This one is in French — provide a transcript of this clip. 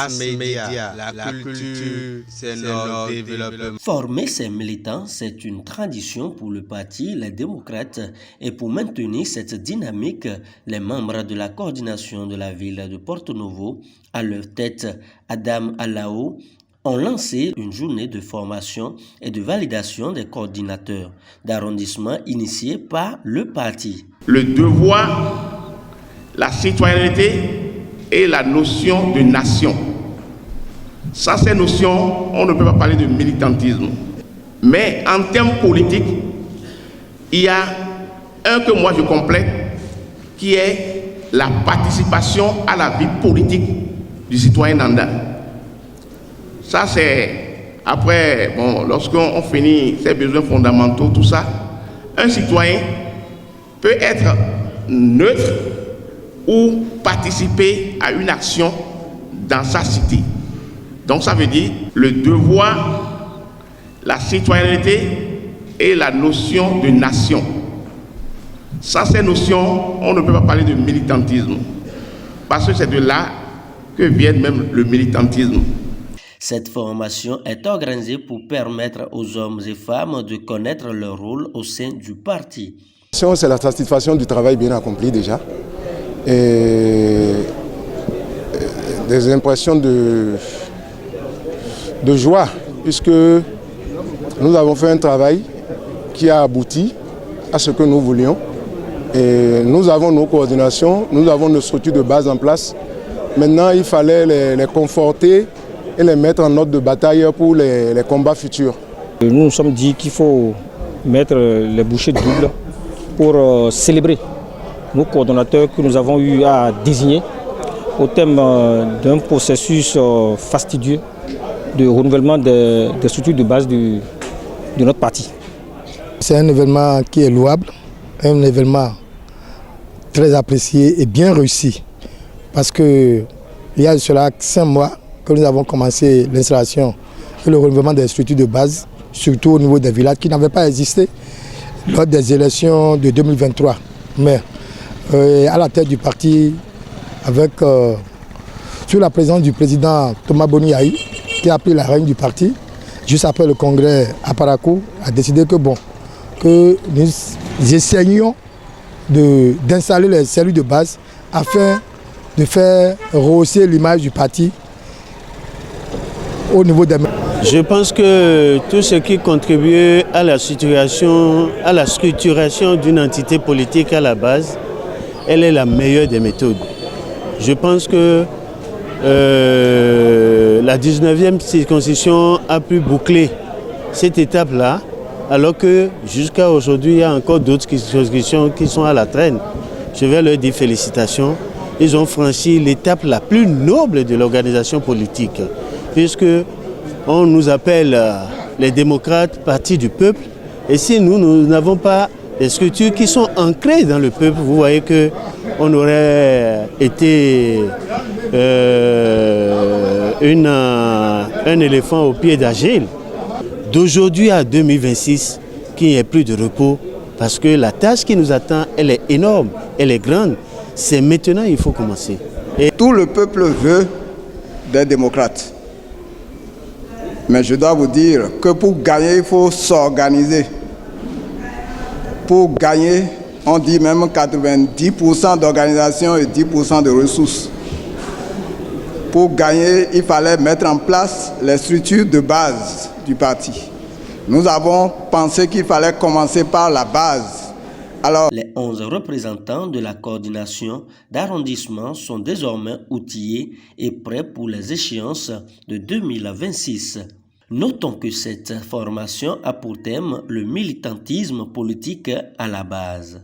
mass média, la culture, c'est notre développement. Former ces militants, c'est une tradition pour le parti Les Démocrates et pour maintenir cette dynamique, les membres de la coordination de la ville de Porto-Novo, à leur tête Adam Alao, ont lancé une journée de formation et de validation des coordinateurs d'arrondissement initiée par le parti. Le devoir, la citoyenneté et la notion de nation. Sans ces notions, on ne peut pas parler de militantisme. Mais en termes politiques, il y a un que moi je complète, qui est la participation à la vie politique du citoyen Nanda. Ça c'est, après, lorsqu'on finit ses besoins fondamentaux, tout ça, un citoyen peut être neutre ou participer à une action dans sa cité. Donc ça veut dire le devoir, la citoyenneté et la notion de nation. Sans ces notions, on ne peut pas parler de militantisme. Parce que c'est de là que vient même le militantisme. Cette formation est organisée pour permettre aux hommes et femmes de connaître leur rôle au sein du parti. C'est la satisfaction du travail bien accompli déjà. Et des impressions de joie, puisque nous avons fait un travail qui a abouti à ce que nous voulions. Et nous avons nos coordinations, nous avons nos structures de base en place. Maintenant, il fallait les conforter et les mettre en ordre de bataille pour les combats futurs. Nous nous sommes dit qu'il faut mettre les bouchées doubles pour célébrer nos coordonnateurs que nous avons eu à désigner au thème d'un processus fastidieux de renouvellement des structures de base de notre parti. C'est un événement qui est louable, un événement très apprécié et bien réussi. Parce qu'il y a cela 5 mois que nous avons commencé l'installation et le renouvellement des structures de base, surtout au niveau des villages qui n'avaient pas existé lors des élections de 2023. Mais à la tête du parti, avec sous la présence du président Thomas Boniaï, qui a pris la règne du parti, juste après le congrès à Parakou, a décidé que nous essayions d'installer les cellules de base afin de faire rehausser l'image du parti au niveau des... Je pense que tout ce qui contribue à la structuration d'une entité politique à la base, elle est la meilleure des méthodes. Je pense que la 19e circonscription a pu boucler cette étape-là, alors que jusqu'à aujourd'hui, il y a encore d'autres circonscriptions qui sont à la traîne. Je vais leur dire félicitations. Ils ont franchi l'étape la plus noble de l'organisation politique, puisque on nous appelle les démocrates, parti du peuple, et si nous n'avons pas des structures qui sont ancrées dans le peuple, vous voyez qu'on aurait été un éléphant au pied d'Agile. D'aujourd'hui à 2026, qu'il n'y ait plus de repos, parce que la tâche qui nous attend, elle est énorme, elle est grande. C'est maintenant qu'il faut commencer. Et tout le peuple veut des démocrates. Mais je dois vous dire que pour gagner, il faut s'organiser. Pour gagner, on dit même 90% d'organisation et 10% de ressources. Pour gagner, il fallait mettre en place les structures de base du parti. Nous avons pensé qu'il fallait commencer par la base. Alors, les 11 représentants de la coordination d'arrondissement sont désormais outillés et prêts pour les échéances de 2026. Notons que cette formation a pour thème le militantisme politique à la base.